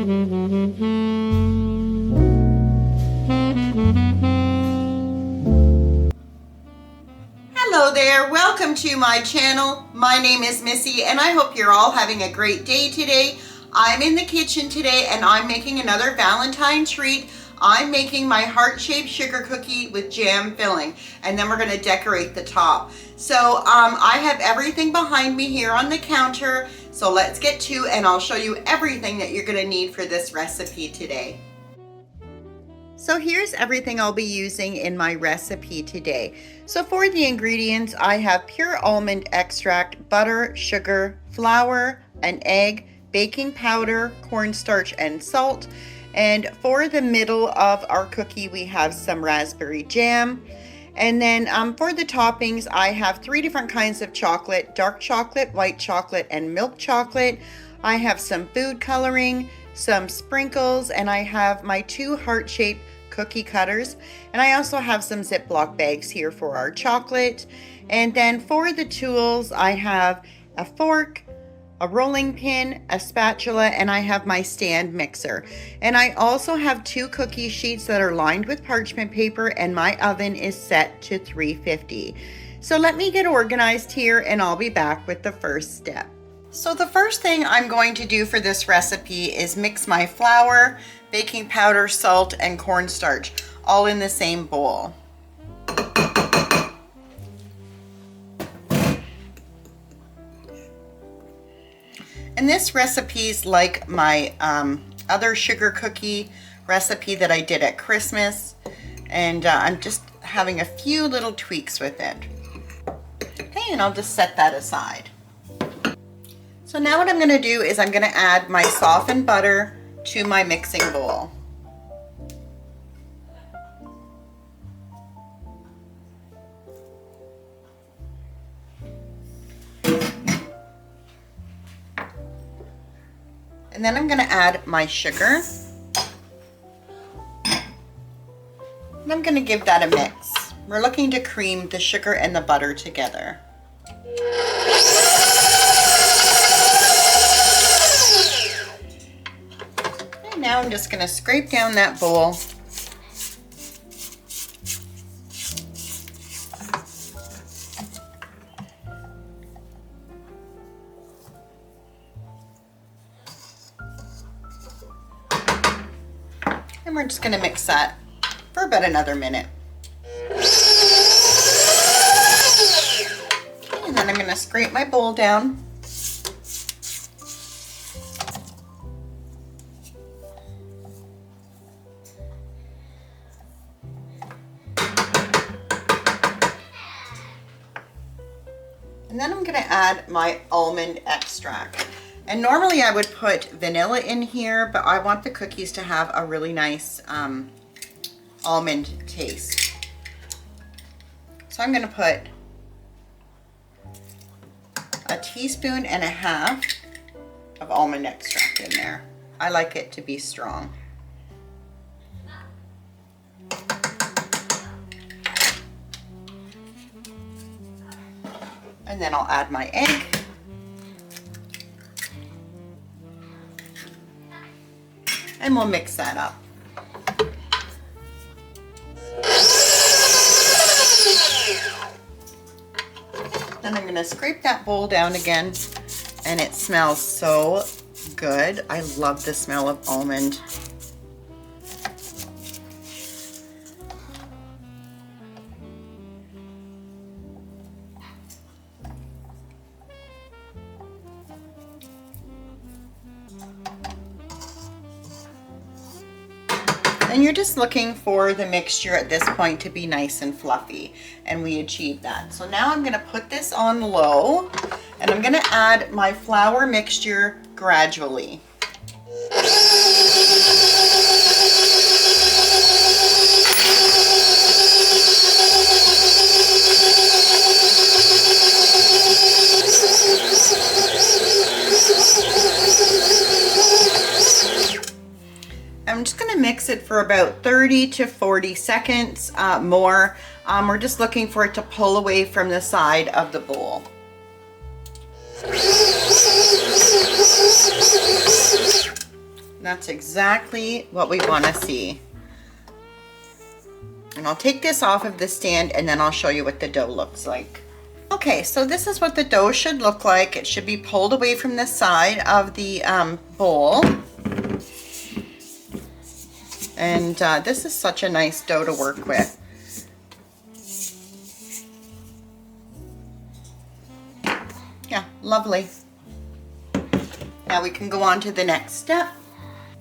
Hello there, welcome to my channel. My name is Missy and I hope you're all having a great day today. I'm in the kitchen today and I'm making another Valentine treat. I'm making my heart-shaped sugar cookie with jam filling, and then we're going to decorate the top. So I have everything behind me here on the counter, so let's get to and I'll show you everything that you're going to need for this recipe today. So here's everything I'll be using in my recipe today. So for the ingredients, I have pure almond extract, butter, sugar, flour, an egg, baking powder, cornstarch, and salt. And for the middle of our cookie, we have some raspberry jam. And then for the toppings, I have 3 different kinds of chocolate: dark chocolate, white chocolate, and milk chocolate. I have some food coloring, some sprinkles, and I have my 2 heart-shaped cookie cutters. And I also have some Ziploc bags here for our chocolate. And then for the tools, I have a fork, a rolling pin, a spatula, and I have my stand mixer. And I also have 2 cookie sheets that are lined with parchment paper, and my oven is set to 350. So let me get organized here and I'll be back with the first step. So the first thing I'm going to do for this recipe is mix my flour, baking powder, salt, and cornstarch all in the same bowl. And this recipe is like my other sugar cookie recipe that I did at Christmas, and I'm just having a few little tweaks with it. Okay, and I'll just set that aside. So now what I'm going to do is I'm going to add my softened butter to my mixing bowl. And then I'm going to add my sugar. And I'm going to give that a mix. We're looking to cream the sugar and the butter together. And now I'm just going to scrape down that bowl. And we're just going to mix that for about another minute. Okay, and then I'm going to scrape my bowl down. And then I'm going to add my almond extract. And normally I would put vanilla in here, but I want the cookies to have a really nice almond taste. So I'm going to put a teaspoon and a half of almond extract in there. I like it to be strong. And then I'll add my egg. And we'll mix that up. Then I'm going to scrape that bowl down again, and it smells so good. I love the smell of almond. And you're just looking for the mixture at this point to be nice and fluffy, and we achieved that. So now I'm going to put this on low, and I'm going to add my flour mixture gradually. I'm just going to mix it for about 30 to 40 seconds more. We're just looking for it to pull away from the side of the bowl. That's exactly what we want to see. And I'll take this off of the stand and then I'll show you what the dough looks like. Okay, so this is what the dough should look like. It should be pulled away from the side of the bowl. And this is such a nice dough to work with. Yeah, lovely. Now we can go on to the next step.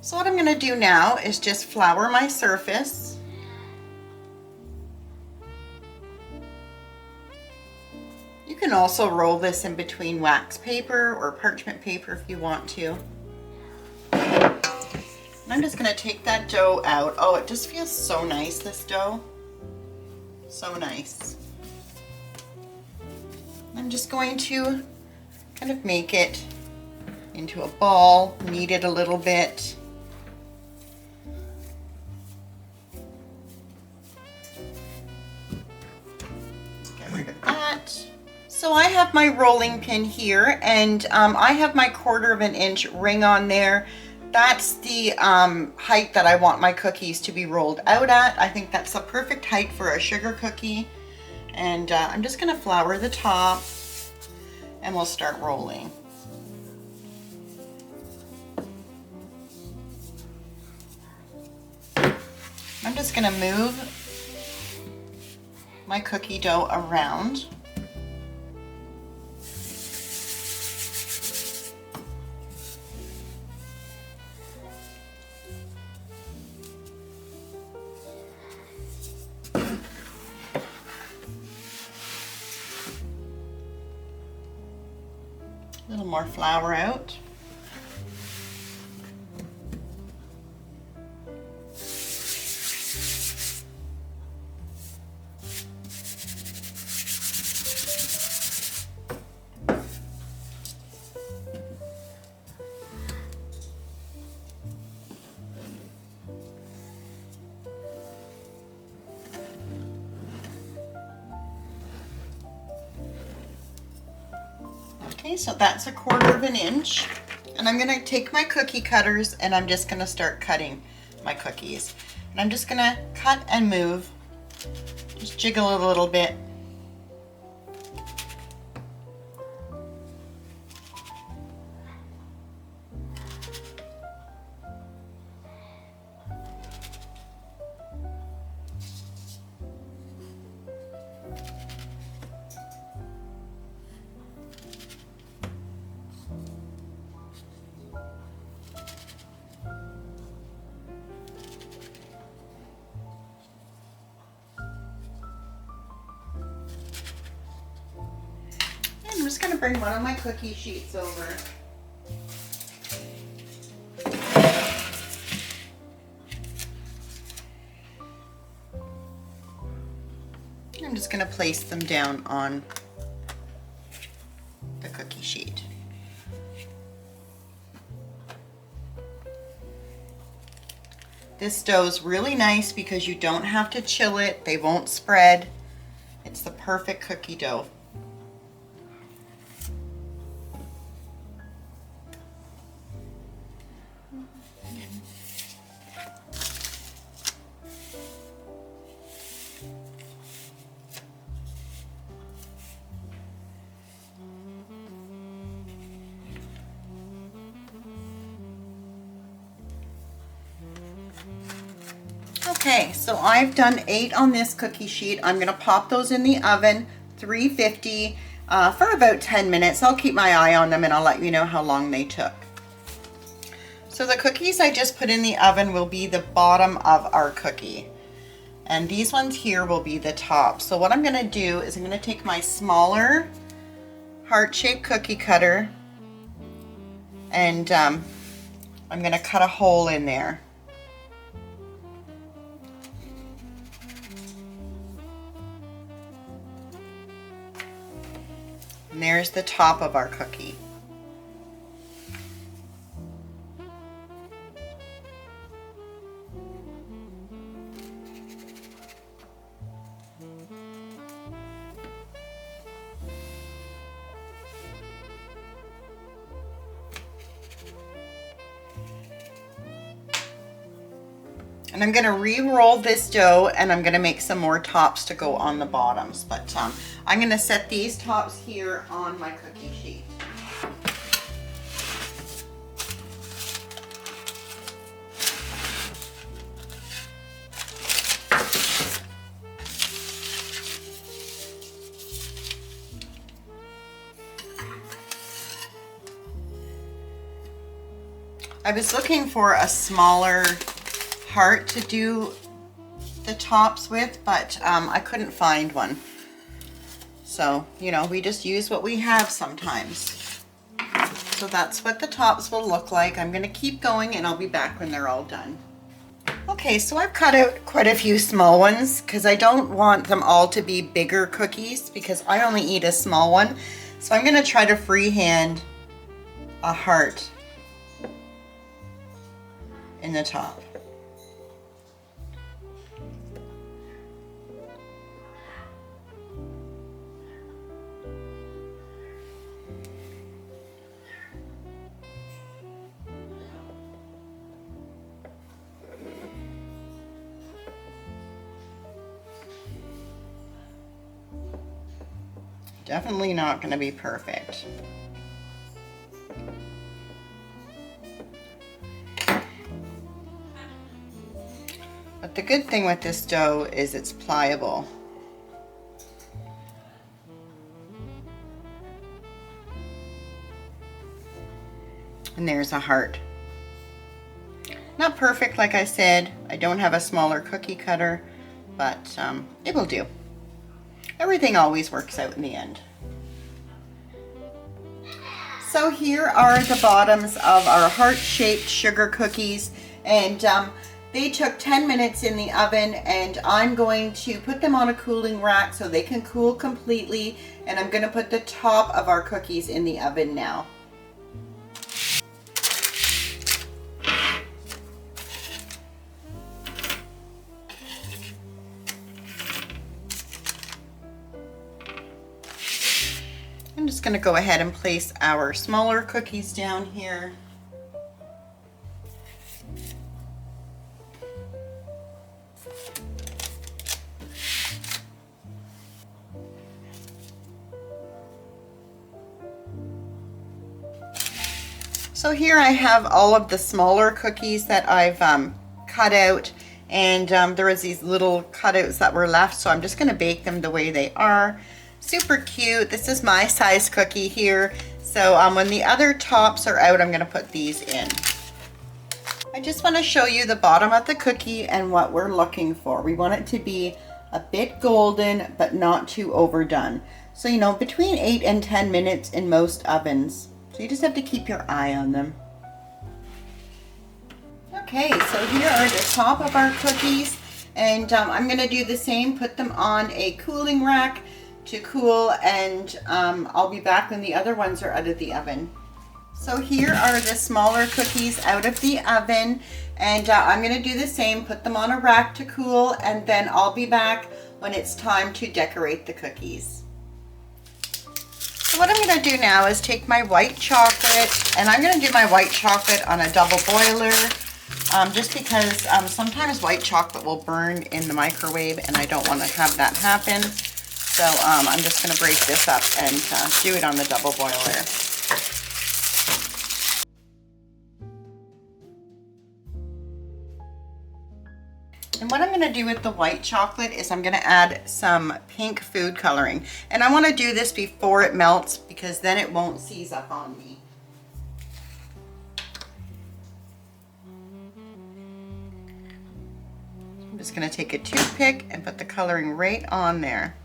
So what I'm going to do now is just flour my surface. You can also roll this in between wax paper or parchment paper if you want to. I'm just going to take that dough out. Oh, it just feels so nice, this dough. So nice. I'm just going to kind of make it into a ball, knead it a little bit. Get rid of that. So I have my rolling pin here, and I have my 1/4 inch ring on there. That's the height that I want my cookies to be rolled out at. I think that's the perfect height for a sugar cookie. And I'm just going to flour the top and we'll start rolling. I'm just going to move my cookie dough around. A little more flour out. Okay, so that's a 1/4 inch. And I'm gonna take my cookie cutters and I'm just gonna start cutting my cookies. And I'm just gonna cut and move, just jiggle it a little bit. I'm just going to bring one of my cookie sheets over. I'm just going to place them down on the cookie sheet. This dough is really nice because you don't have to chill it. They won't spread. It's the perfect cookie dough. Okay, so I've done 8 on this cookie sheet. I'm going to pop those in the oven, 350, for about 10 minutes. I'll keep my eye on them and I'll let you know how long they took. So the cookies I just put in the oven will be the bottom of our cookie. And these ones here will be the top. So what I'm going to do is I'm going to take my smaller heart-shaped cookie cutter and I'm going to cut a hole in there. And there's the top of our cookie. And I'm gonna re-roll this dough and I'm gonna make some more tops to go on the bottoms. But I'm gonna set these tops here on my cookie sheet. I was looking for a smaller heart to do the tops with, but I couldn't find one. So, you know, we just use what we have sometimes. So that's what the tops will look like. I'm gonna keep going and I'll be back when they're all done. Okay, so I've cut out quite a few small ones because I don't want them all to be bigger cookies because I only eat a small one. So I'm gonna try to freehand a heart in the top. Definitely not going to be perfect. But the good thing with this dough is it's pliable. And there's a heart. Not perfect, like I said. I don't have a smaller cookie cutter, but it will do. Everything always works out in the end. So here are the bottoms of our heart-shaped sugar cookies, and they took 10 minutes in the oven, and I'm going to put them on a cooling rack so they can cool completely, and I'm going to put the top of our cookies in the oven now. I'm just going to go ahead and place our smaller cookies down here. So here I have all of the smaller cookies that I've cut out, and there was these little cutouts that were left, so I'm just going to bake them the way they are. Super cute. This is my size cookie here. So when the other tops are out, I'm going to put these in. I just want to show you the bottom of the cookie and what we're looking for. We want it to be a bit golden, but not too overdone. So, you know, between 8 and 10 minutes in most ovens. So you just have to keep your eye on them. Okay, so here are the top of our cookies. And I'm going to do the same, put them on a cooling rack to cool, and I'll be back when the other ones are out of the oven. So here are the smaller cookies out of the oven, and I'm going to do the same, put them on a rack to cool, and then I'll be back when it's time to decorate the cookies. So what I'm going to do now is take my white chocolate, and I'm going to do my white chocolate on a double boiler, just because sometimes white chocolate will burn in the microwave, and I don't want to have that happen. So I'm just going to break this up and do it on the double boiler. And what I'm going to do with the white chocolate is I'm going to add some pink food coloring. And I want to do this before it melts because then it won't seize up on me. I'm just going to take a toothpick and put the coloring right on there.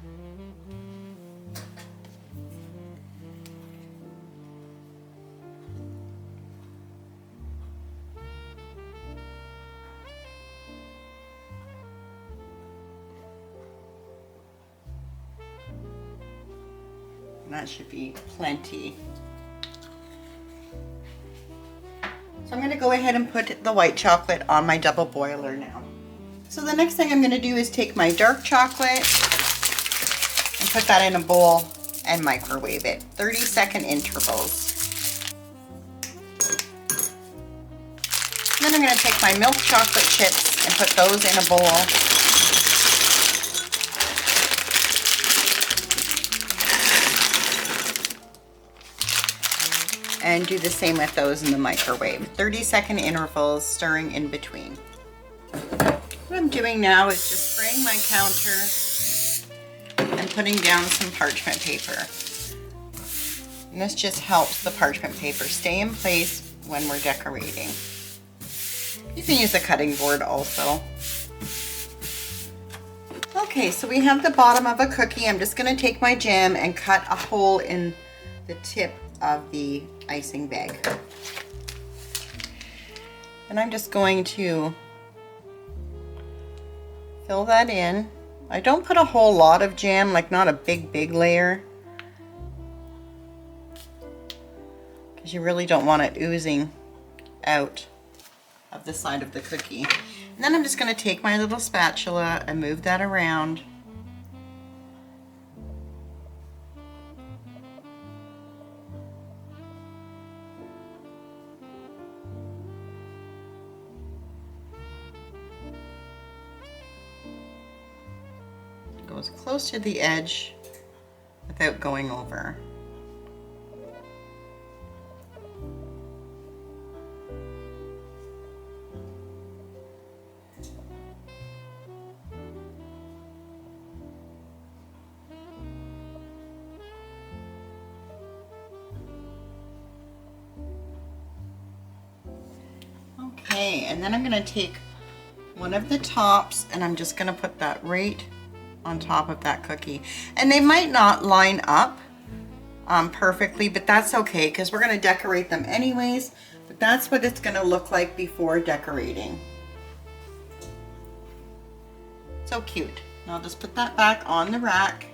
That should be plenty. So I'm going to go ahead and put the white chocolate on my double boiler now. So the next thing I'm going to do is take my dark chocolate and put that in a bowl and microwave it, 30-second intervals. Then I'm going to take my milk chocolate chips and put those in a bowl. And do the same with those in the microwave. 30-second intervals, stirring in between. What I'm doing now is just spraying my counter and putting down some parchment paper. And this just helps the parchment paper stay in place when we're decorating. You can use a cutting board also. Okay, so we have the bottom of a cookie. I'm just going to take my jam and cut a hole in the tip of the icing bag. And I'm just going to fill that in. I don't put a whole lot of jam, like not a big layer, because you really don't want it oozing out of the side of the cookie. And then I'm just going to take my little spatula and move that around. Go as close to the edge without going over. Okay, and then I'm going to take one of the tops and I'm just going to put that right on top of that cookie. And they might not line up perfectly, but that's okay because we're going to decorate them anyways. But that's what it's going to look like before decorating. So cute. Now I'll just put that back on the rack.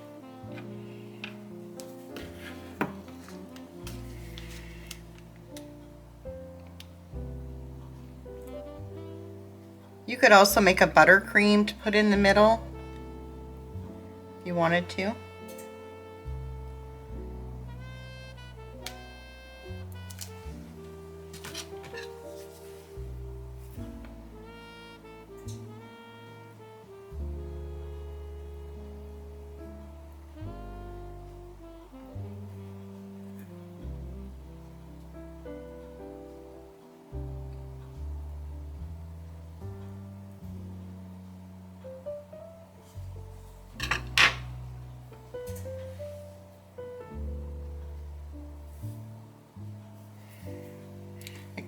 You could also make a buttercream to put in the middle if you wanted to.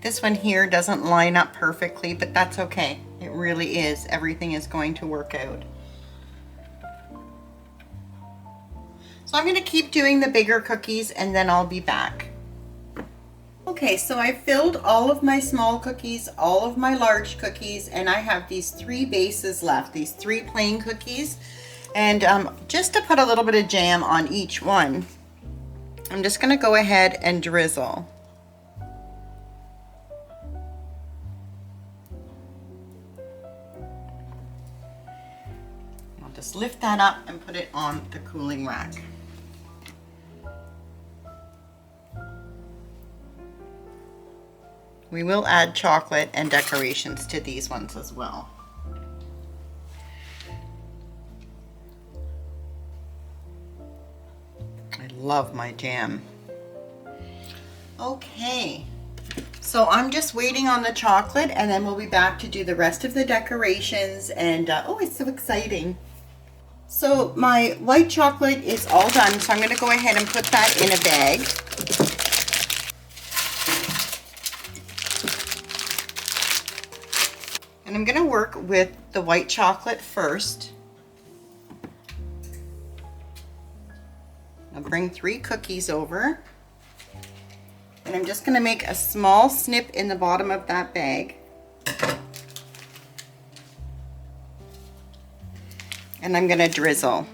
This one here doesn't line up perfectly, but that's okay. It really is. Everything is going to work out. So I'm going to keep doing the bigger cookies and then I'll be back. Okay, so I filled all of my small cookies, all of my large cookies, and I have these 3 bases left, these 3 plain cookies. And just to put a little bit of jam on each one, I'm just going to go ahead and drizzle. Just lift that up and put it on the cooling rack. We will add chocolate and decorations to these ones as well. I love my jam. Okay, so I'm just waiting on the chocolate and then we'll be back to do the rest of the decorations and oh, it's so exciting. So my white chocolate is all done, so I'm going to go ahead and put that in a bag. And I'm going to work with the white chocolate first. I'll bring 3 cookies over. And I'm just going to make a small snip in the bottom of that bag. And I'm going to drizzle.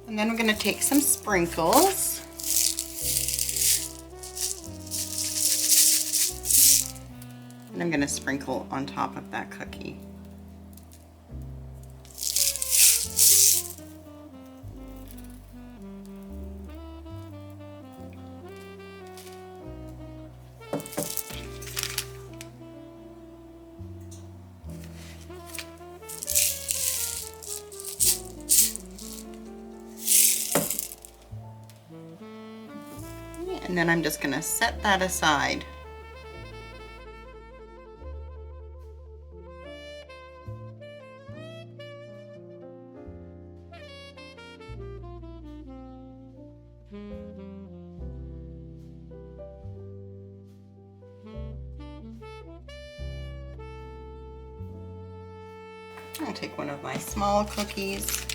And then I'm going to take some sprinkles. And I'm going to sprinkle on top of that cookie. And then I'm just going to set that aside. I'll take one of my small cookies.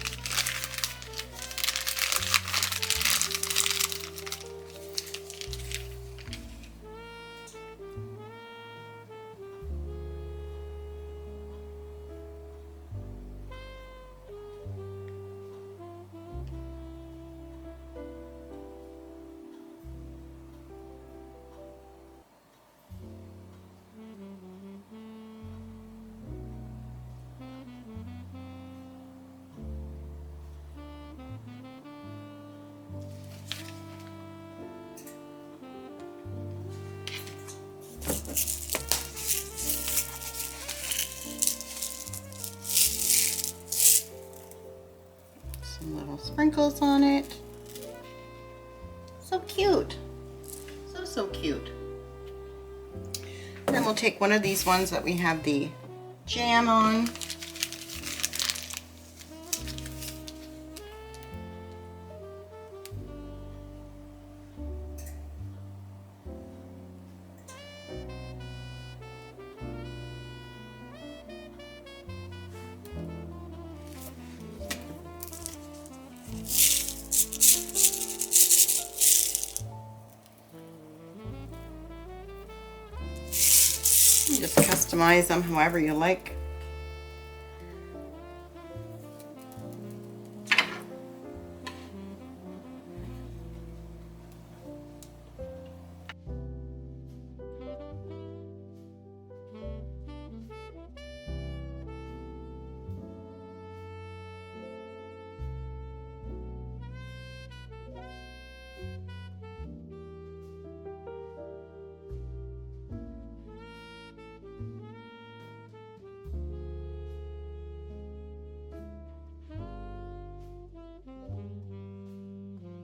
Some little sprinkles on it. So cute. So cute. And then we'll take one of these ones that we have the jam on. You just customize them however you like.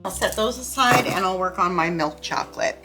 I'll set those aside and I'll work on my milk chocolate.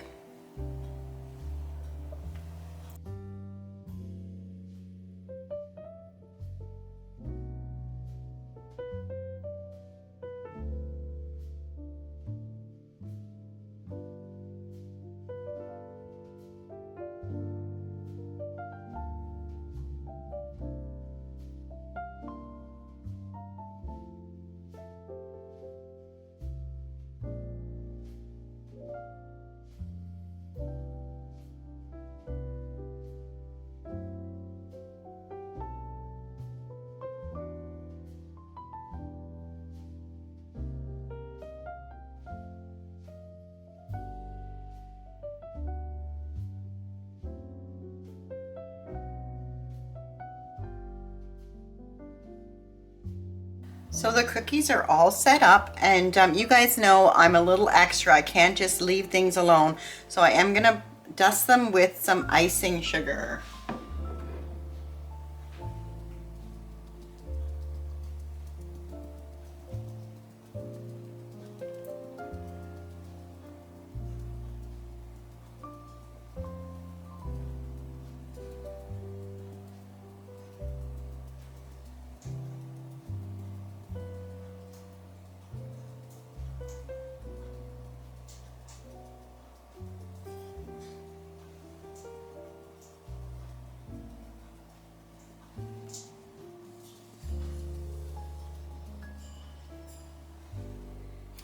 So the cookies are all set up, and you guys know I'm a little extra. I can't just leave things alone. So I am gonna dust them with some icing sugar.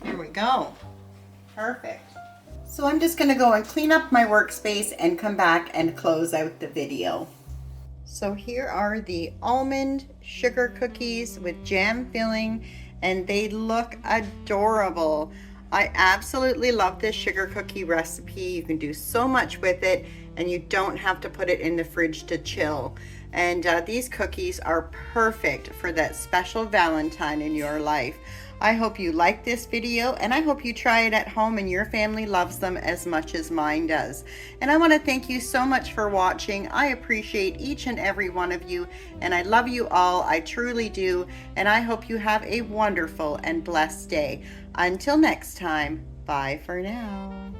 There we go. Perfect. So I'm just going to go and clean up my workspace and come back and close out the video. So here are the almond sugar cookies with jam filling, and they look adorable. I absolutely love this sugar cookie recipe. You can do so much with it, and you don't have to put it in the fridge to chill. And these cookies are perfect for that special Valentine in your life. I hope you like this video, and I hope you try it at home and your family loves them as much as mine does. And I want to thank you so much for watching. I appreciate each and every one of you, and I love you all. I truly do. And I hope you have a wonderful and blessed day. Until next time, bye for now.